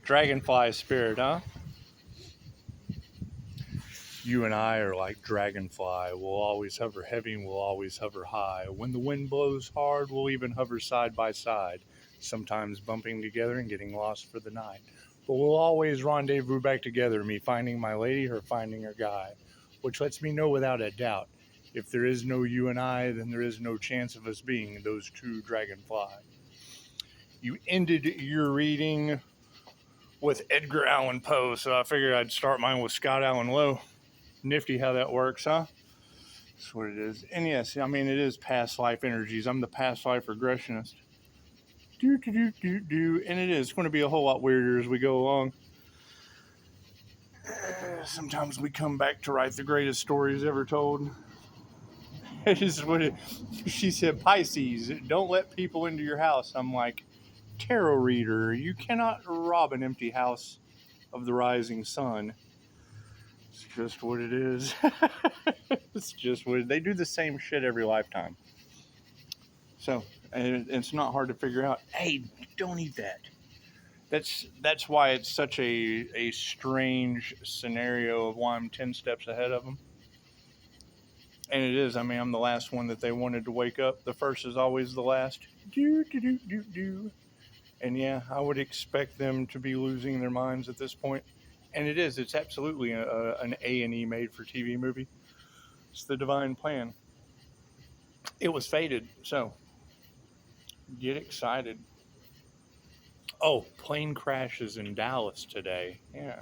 Dragonfly spirit, huh? You and I are like dragonfly. We'll always hover heavy and we'll always hover high. When the wind blows hard, we'll even hover side by side, sometimes bumping together and getting lost for the night. But we'll always rendezvous back together, me finding my lady, her finding her guy, which lets me know without a doubt, if there is no you and I, then there is no chance of us being those two dragonfly. You ended your reading with Edgar Allan Poe, so I figured I'd start mine with Scott Allen Lowe. Nifty how that works, huh? That's what it is. And yes, I mean, it is past life energies. I'm the past life regressionist. And it is going to be a whole lot weirder as we go along. Sometimes we come back to write the greatest stories ever told. It is what it, she said, Pisces, don't let people into your house. I'm like, tarot reader, you cannot rob an empty house of the rising sun. It's just what it is. It's just what they do the same shit every lifetime. So, and it's not hard to figure out. Hey, don't eat that. That's why it's such a strange scenario of why I'm 10 steps ahead of them. And it is. I mean, I'm the last one that they wanted to wake up. The first is always the last. And yeah, I would expect them to be losing their minds at this point. And it is. It's absolutely an A&E made-for-TV movie. It's the divine plan. It was fated, so get excited. Oh, plane crashes in Dallas today. Yeah.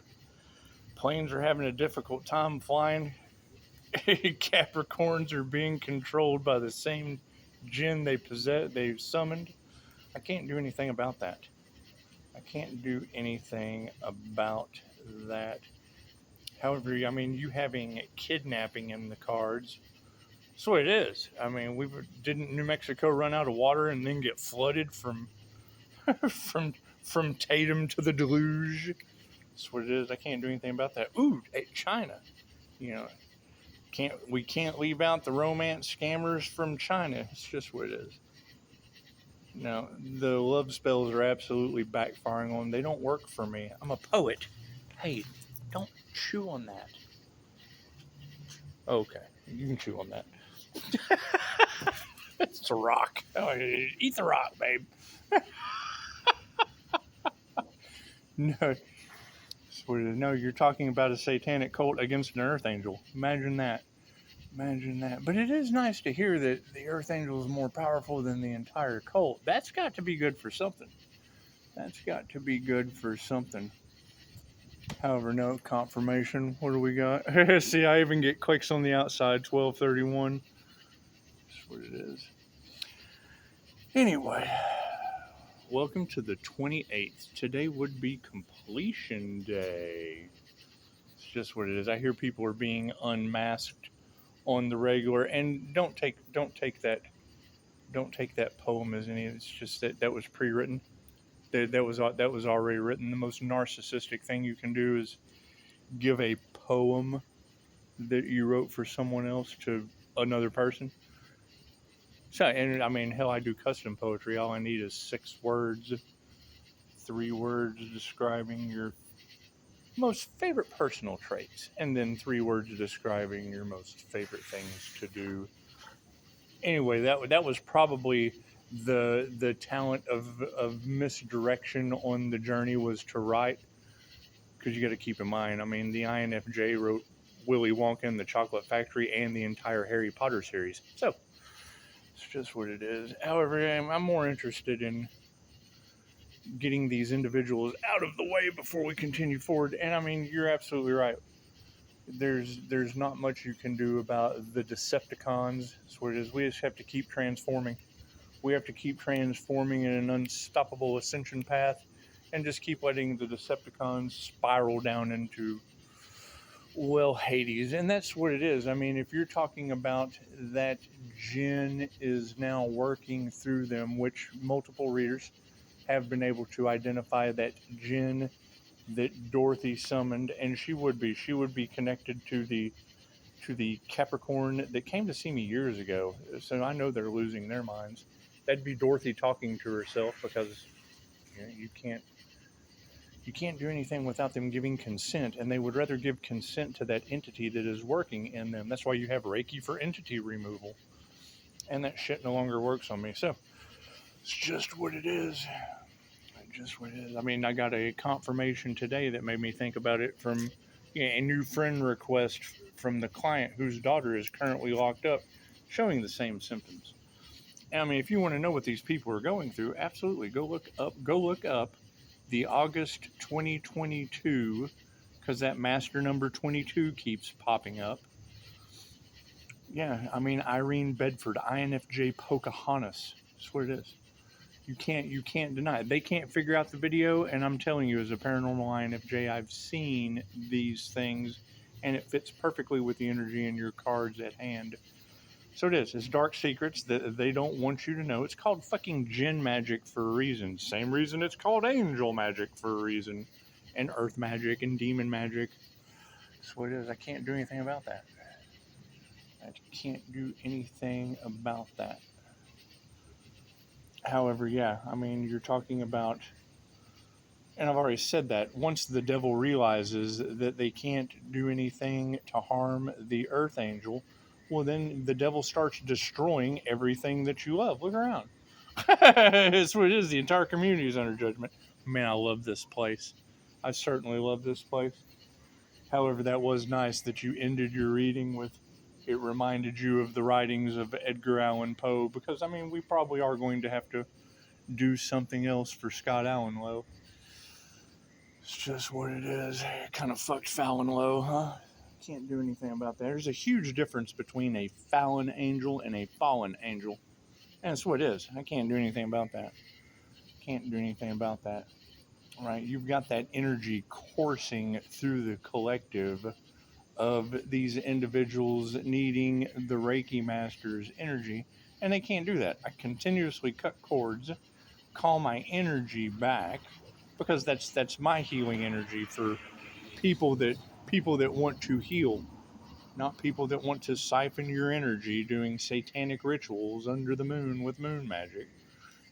Planes are having a difficult time flying. Capricorns are being controlled by the same djinn they summoned. I can't do anything about that. I can't do anything about that. However, I mean, you having kidnapping in the cards. That's what it is. I mean, didn't New Mexico run out of water and then get flooded from from Tatum to the deluge? That's what it is. I can't do anything about that. Ooh, China. You know, we can't leave out the romance scammers from China. It's just what it is. No, the love spells are absolutely backfiring on them. They don't work for me. I'm a poet. Hey, don't chew on that. Okay, you can chew on that. It's a rock. Oh, eat the rock, babe. No, you're talking about a satanic cult against an earth angel. Imagine that. But it is nice to hear that the earth angel is more powerful than the entire cult. That's got to be good for something. However, no confirmation. What do we got? See, I even get clicks on the outside. 1231. That's what it is. Anyway, welcome to the 28th. Today would be completion day. It's just what it is. I hear people are being unmasked on the regular, and don't take that poem as any. It's just that was pre-written. That was already written. The most narcissistic thing you can do is give a poem that you wrote for someone else to another person. So, and I mean, hell, I do custom poetry. All I need is 6 words, 3 words describing your most favorite personal traits, and then 3 words describing your most favorite things to do. Anyway, that was probably the talent of misdirection on the journey, was to write, because you got to keep in mind, I mean, the INFJ wrote Willy Wonka and the Chocolate Factory and the entire Harry Potter series, so it's just what it is. However, I'm more interested in getting these individuals out of the way before we continue forward. And I mean, you're absolutely right. There's not much you can do about the Decepticons. That's what it is. We just have to keep transforming. We have to keep transforming in an unstoppable ascension path, and just keep letting the Decepticons spiral down into, well, Hades. And that's what it is. I mean, if you're talking about that Jinn is now working through them, which multiple readers have been able to identify that Jinn that Dorothy summoned, and she would be connected to the Capricorn that came to see me years ago. So I know they're losing their minds. That'd be Dorothy talking to herself, because You can't do anything without them giving consent, and they would rather give consent to that entity that is working in them. That's why you have Reiki for entity removal, and that shit no longer works on me. So it's just what it is. Just what it is. I mean, I got a confirmation today that made me think about it from a new friend request from the client whose daughter is currently locked up, showing the same symptoms. And I mean, if you want to know what these people are going through, absolutely go look up the August 2022, because that master number 22 keeps popping up. Yeah, I mean, Irene Bedford, INFJ Pocahontas. That's what it is. You can't deny it. They can't figure out the video, and I'm telling you, as a paranormal INFJ, I've seen these things, and it fits perfectly with the energy in your cards at hand. So it is. It's dark secrets that they don't want you to know. It's called fucking jinn magic for a reason. Same reason it's called angel magic for a reason, and earth magic and demon magic. That's what it is. I can't do anything about that. I can't do anything about that. However, yeah, I mean, you're talking about, and I've already said that, once the devil realizes that they can't do anything to harm the earth angel, well, then the devil starts destroying everything that you love. Look around. That's what it is. The entire community is under judgment. Man, I love this place. I certainly love this place. However, that was nice that you ended your reading with, it reminded you of the writings of Edgar Allan Poe, because, I mean, we probably are going to have to do something else for Scott Allan Lowe. It's just what it is. Kind of fucked Fallon Lowe, huh? Can't do anything about that. There's a huge difference between a fallen angel and a fallen angel. And that's what it is. I can't do anything about that. Can't do anything about that. Right? You've got that energy coursing through the collective of these individuals needing the Reiki Master's energy, and they can't do that. I continuously cut cords, call my energy back, because that's my healing energy for people that want to heal, not people that want to siphon your energy doing satanic rituals under the moon with moon magic.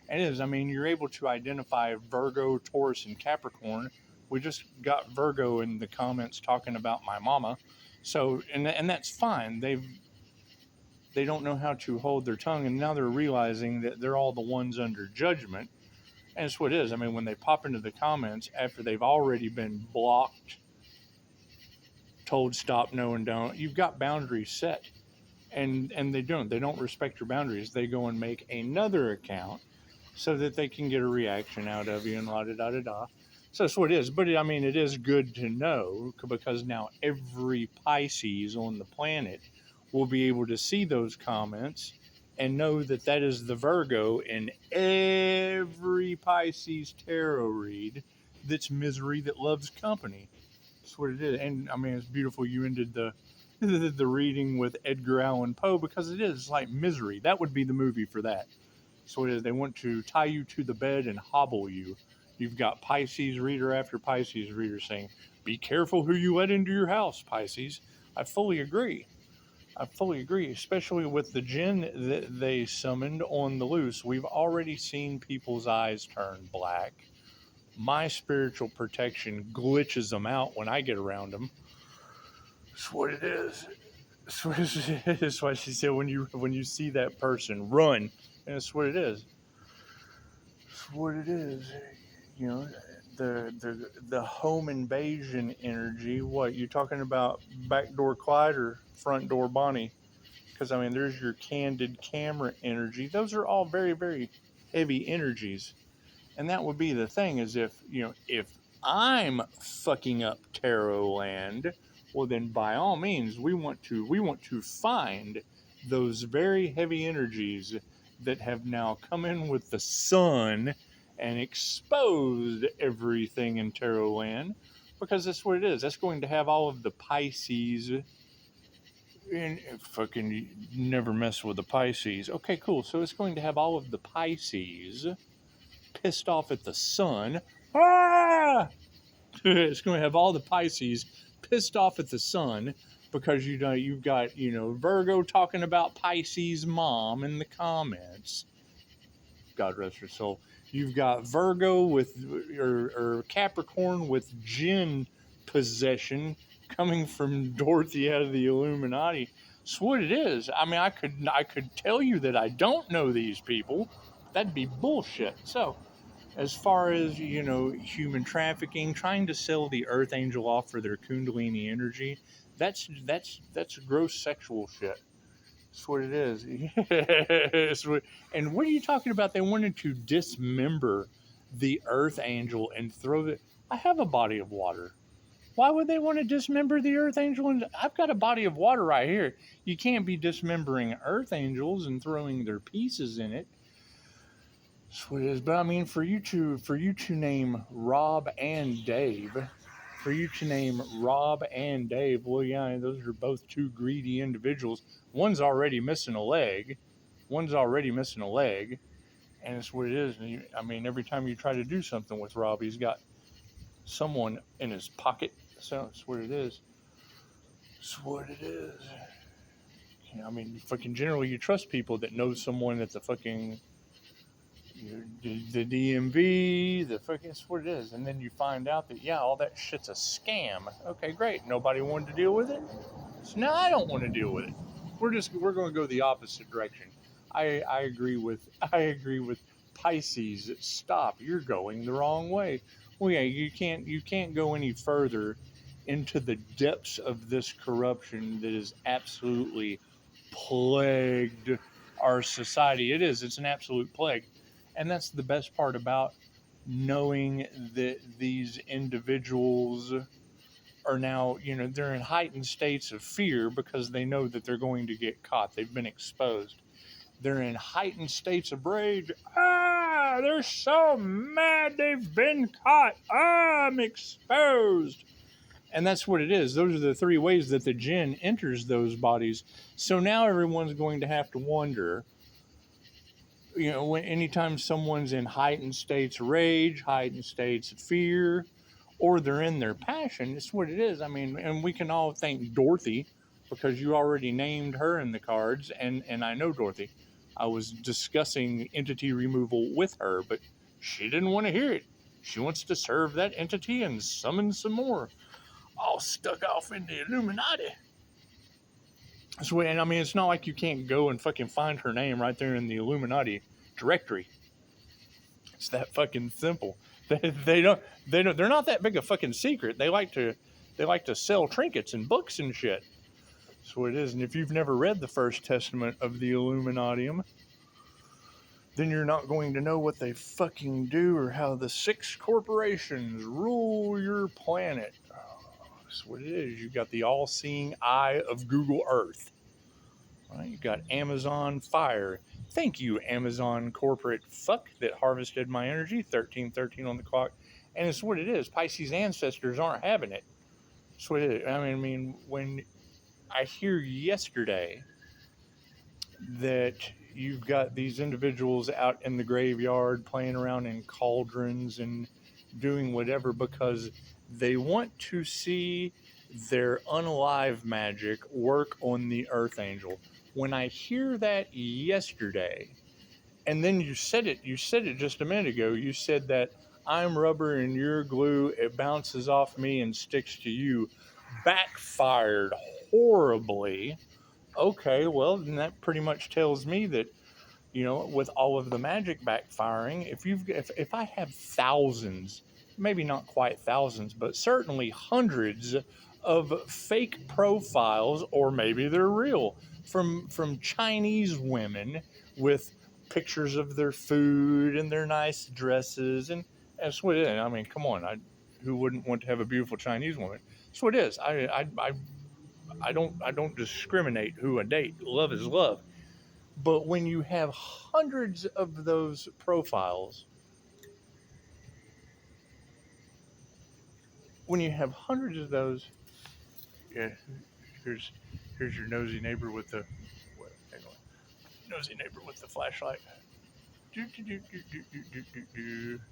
It is. I mean, you're able to identify Virgo, Taurus, and Capricorn. We just got Virgo in the comments talking about my mama. So, and that's fine. They don't know how to hold their tongue, and now they're realizing that they're all the ones under judgment. And it's what it is. I mean, when they pop into the comments after they've already been blocked, told stop, no, and don't, you've got boundaries set. And they don't respect your boundaries. They go and make another account so that they can get a reaction out of you and la-da-da-da-da. So that's what it is. But, I mean, it is good to know, because now every Pisces on the planet will be able to see those comments and know that that is the Virgo in every Pisces tarot read that's misery that loves company. That's what it is. And, I mean, it's beautiful you ended the reading with Edgar Allan Poe, because it is like misery. That would be the movie for that. So it is. They want to tie you to the bed and hobble you. You've got Pisces reader after Pisces reader saying, be careful who you let into your house, Pisces. I fully agree, especially with the djinn that they summoned on the loose. We've already seen people's eyes turn black. My spiritual protection glitches them out when I get around them. That's what it is. That's why she said when you see that person, run. And that's what it is. That's what it is. You know, the home invasion energy. What, you talking about backdoor Clyde or front door Bonnie? Because, I mean, there's your candid camera energy. Those are all very, very heavy energies. And that would be the thing, is if I'm fucking up tarot land, well, then by all means, we want to find those very heavy energies that have now come in with the sun and exposed everything in tarot land, because that's what it is. That's going to have all of the Pisces. And fucking never mess with the Pisces. Okay, cool. So it's going to have all of the Pisces pissed off at the sun. Ah! It's going to have all the Pisces pissed off at the sun, because you've got Virgo talking about Pisces mom in the comments, God rest her soul. You've got Virgo with, or Capricorn with Jinn possession coming from Dorothy out of the Illuminati. It's what it is. I mean, I could tell you that I don't know these people. That'd be bullshit. So, as far as, human trafficking, trying to sell the Earth Angel off for their Kundalini energy, that's gross sexual shit. That's what it is. Yes. And what are you talking about? They wanted to dismember the Earth Angel and throw it. I have a body of water. Why would they want to dismember the Earth Angel? And I've got a body of water right here. You can't be dismembering Earth Angels and throwing their pieces in it. That's what it is. But I mean, for you to name Rob and Dave, well, yeah, those are both two greedy individuals. One's already missing a leg, and it's what it is. And I mean, every time you try to do something with Rob, he's got someone in his pocket. So it's what it is. I mean, fucking generally, you trust people that know someone at the fucking the DMV, the fucking, it's what it is. And then you find out that, yeah, all that shit's a scam. Okay, great. Nobody wanted to deal with it. So now I don't want to deal with it. We're going to go the opposite direction. I agree with Pisces. Stop. You're going the wrong way. Well, yeah, you can't go any further into the depths of this corruption that is absolutely plagued our society. It's an absolute plague. And that's the best part about knowing that these individuals are now, they're in heightened states of fear because they know that they're going to get caught. They've been exposed. They're in heightened states of rage. They're so mad they've been caught. I'm exposed. And that's what it is. Those are the three ways that the jinn enters those bodies. So now everyone's going to have to wonder, anytime someone's in heightened states of rage, heightened states of fear, or they're in their passion, it's what it is. I mean, and we can all thank Dorothy because you already named her in the cards, and I know Dorothy. I was discussing entity removal with her, but she didn't want to hear it. She wants to serve that entity and summon some more, all stuck off in the Illuminati. So, and I mean, it's not like you can't go and fucking find her name right there in the Illuminati directory. It's that fucking simple. They're not that big a fucking secret. They like to sell trinkets and books and shit. That's what it is. And if you've never read the First Testament of the Illuminatium, then you're not going to know what they fucking do or how the 6 corporations rule your planet. That's what it is. You've got the all-seeing eye of Google Earth. Right? You've got Amazon Fire. Thank you, Amazon corporate fuck that harvested my energy. 1313 on the clock. And it's what it is. Pisces ancestors aren't having it. That's what it is. I mean, when I hear yesterday that you've got these individuals out in the graveyard playing around in cauldrons and doing whatever because they want to see their unalive magic work on the Earth Angel. When I hear that yesterday, and then you said it just a minute ago, you said that I'm rubber and you're glue, it bounces off me and sticks to you, backfired horribly. Okay, well, then that pretty much tells me that, with all of the magic backfiring, if I have thousands, maybe not quite thousands, but certainly hundreds of fake profiles, or maybe they're real, from Chinese women with pictures of their food and their nice dresses, and that's what it is. I mean, come on, who wouldn't want to have a beautiful Chinese woman? That's what it is. I don't discriminate who I date. Love is love. But when you have hundreds of those profiles, yeah, here's your nosy neighbor with the flashlight.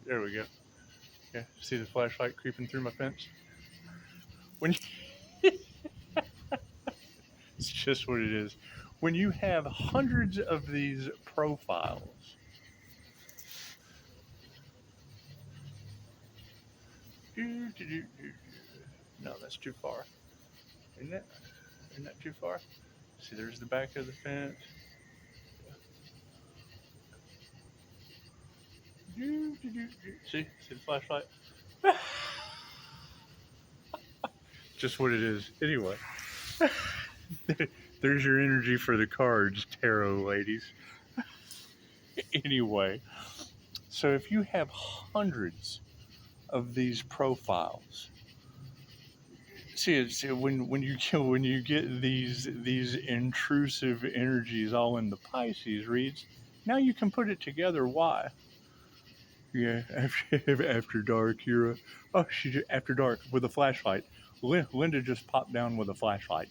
There we go. Yeah, see the flashlight creeping through my fence? When it's just what it is. When you have hundreds of these profiles, No, that's too far. Isn't it? Isn't that too far? See, there's the back of the fence. See the flashlight? Just what it is. Anyway, there's your energy for the cards, tarot ladies. Anyway, so if you have hundreds of these profiles, see when you get these intrusive energies all in the Pisces reads, now you can put it together. Why? Yeah, after dark, you're after dark with a flashlight. Linda just popped down with a flashlight.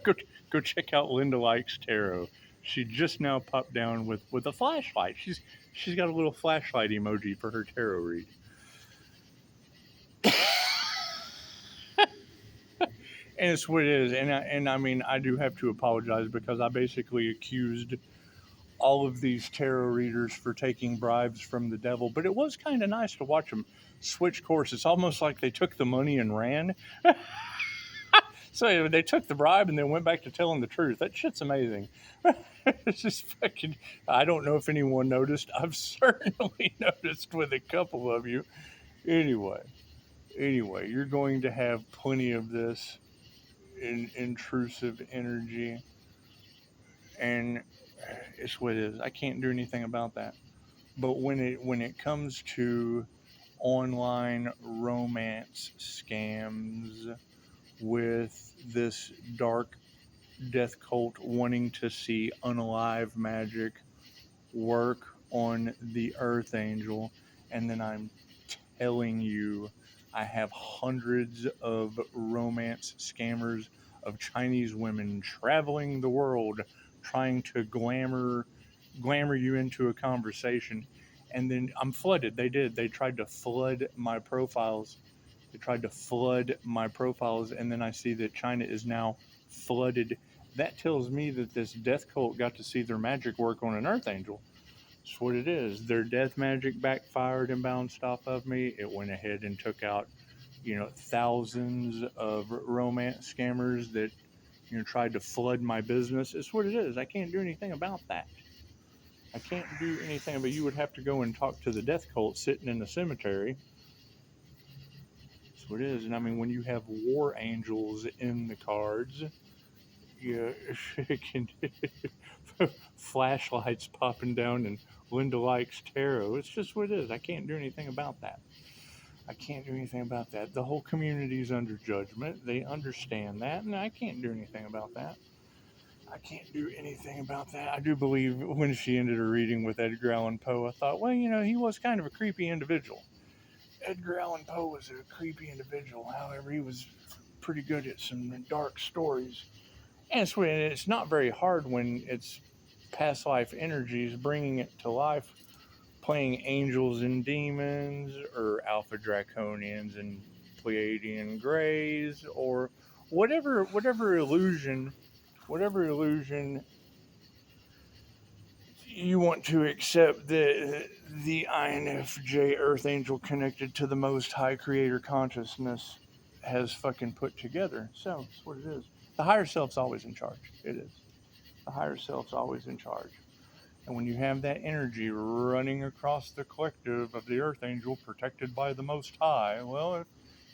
go check out Linda Likes Tarot. She just now popped down with a flashlight. She's got a little flashlight emoji for her tarot read. And it's what it is. And I mean, I do have to apologize because I basically accused all of these tarot readers for taking bribes from the devil, but it was kind of nice to watch them switch course. It's almost like they took the money and ran. So they took the bribe and then went back to telling the truth. That shit's amazing. It's just fucking, I don't know if anyone noticed. I've certainly noticed with a couple of you. Anyway, you're going to have plenty of this intrusive energy, and it's what it is. I can't do anything about that. But when it comes to online romance scams with this dark death cult wanting to see unalive magic work on the Earth Angel, and then I'm telling you, I have hundreds of romance scammers of Chinese women traveling the world trying to glamour you into a conversation, and then I'm flooded. They tried to flood my profiles. And then I see that China is now flooded. That tells me that this death cult got to see their magic work on an Earth Angel. That's what it is. Their death magic backfired and bounced off of me. It went ahead and took out, thousands of romance scammers that, tried to flood my business. It's what it is. I can't do anything about that. I can't do anything, but you would have to go and talk to the death cult sitting in the cemetery. That's what it is. And I mean, when you have war angels in the cards, flashlights popping down and Linda Likes Tarot. It's just what it is. I can't do anything about that. The whole community's under judgment. They understand that, and I can't do anything about that. I do believe when she ended her reading with Edgar Allan Poe, I thought, well, he was kind of a creepy individual. Edgar Allan Poe was a creepy individual. However, he was pretty good at some dark stories. And it's not very hard when it's past life energies bringing it to life, playing angels and demons, or alpha draconians and Pleiadian greys, or whatever illusion you want to accept that the INFJ Earth Angel connected to the Most High Creator Consciousness has fucking put together. So that's what it is. The higher self's always in charge. It is. The higher self's always in charge. And when you have that energy running across the collective of the Earth Angel protected by the Most High, well, if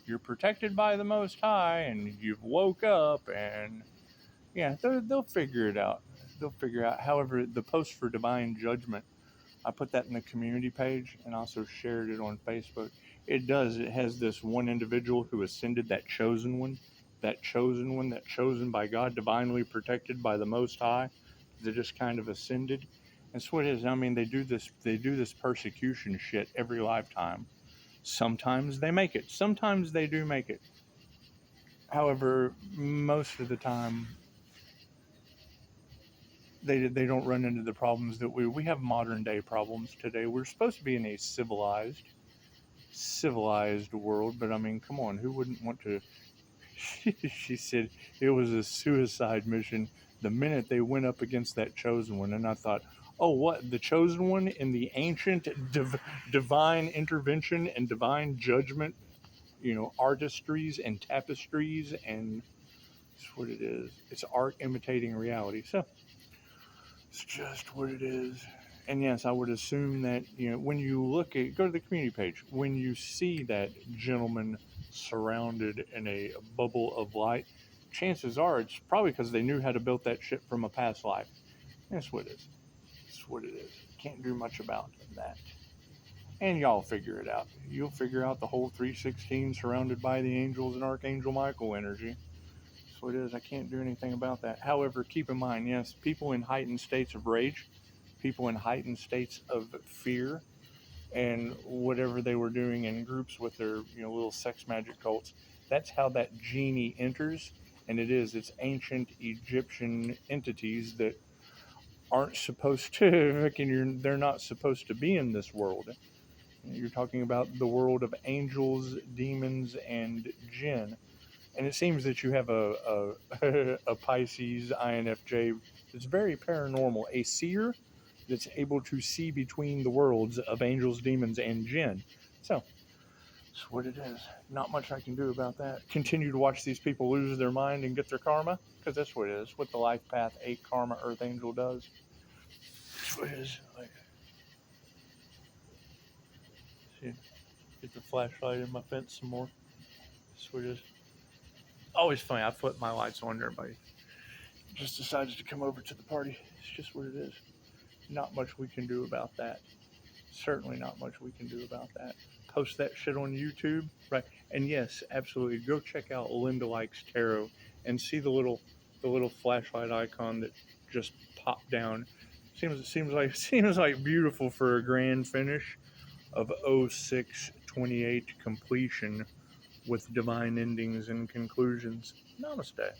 you're protected by the Most High and you've woke up, and yeah, they'll figure it out. However, the post for Divine Judgment, I put that in the community page and also shared it on Facebook. It has this one individual who ascended, that chosen one, that chosen by God, divinely protected by the Most High, that just kind of ascended. That's what it is. I mean, they do this persecution shit every lifetime. Sometimes they make it. Sometimes they do make it. However, most of the time, they don't run into the problems that we have modern day problems today. We're supposed to be in a civilized world, but I mean, come on, who wouldn't want to? She said it was a suicide mission the minute they went up against that chosen one, and I thought, Oh, what? The chosen one in the ancient divine intervention and divine judgment, artistries and tapestries, and that's what it is. It's art imitating reality. So it's just what it is. And yes, I would assume that, when you go to the community page, when you see that gentleman surrounded in a bubble of light, chances are it's probably because they knew how to build that shit from a past life. That's what it is. That's what it is. Can't do much about that. And y'all figure it out. You'll figure out the whole 316 surrounded by the angels and Archangel Michael energy. That's what it is. I can't do anything about that. However, keep in mind, yes, people in heightened states of rage, people in heightened states of fear, and whatever they were doing in groups with their little sex magic cults, that's how that genie enters. And it's ancient Egyptian entities that aren't supposed to, they're not supposed to be in this world. You're talking about the world of angels, demons, and jinn. And it seems that you have a Pisces INFJ that's very paranormal, a seer that's able to see between the worlds of angels, demons, and jinn. So that's what it is. Not much I can do about that. Continue to watch these people lose their mind and get their karma, because that's what it is. What the Life Path 8 Karma Earth Angel does. That's what it is. See, get the flashlight in my fence some more. That's what it is. Always funny. I flip my lights on. Everybody just decides to come over to the party. It's just what it is. Not much we can do about that. Certainly not much we can do about that. Post that shit on YouTube, right? And yes, absolutely. Go check out Linda Likes Tarot and see the little flashlight icon that just popped down. Seems like beautiful for a grand finish of 06/28 completion with divine endings and conclusions. Namaste.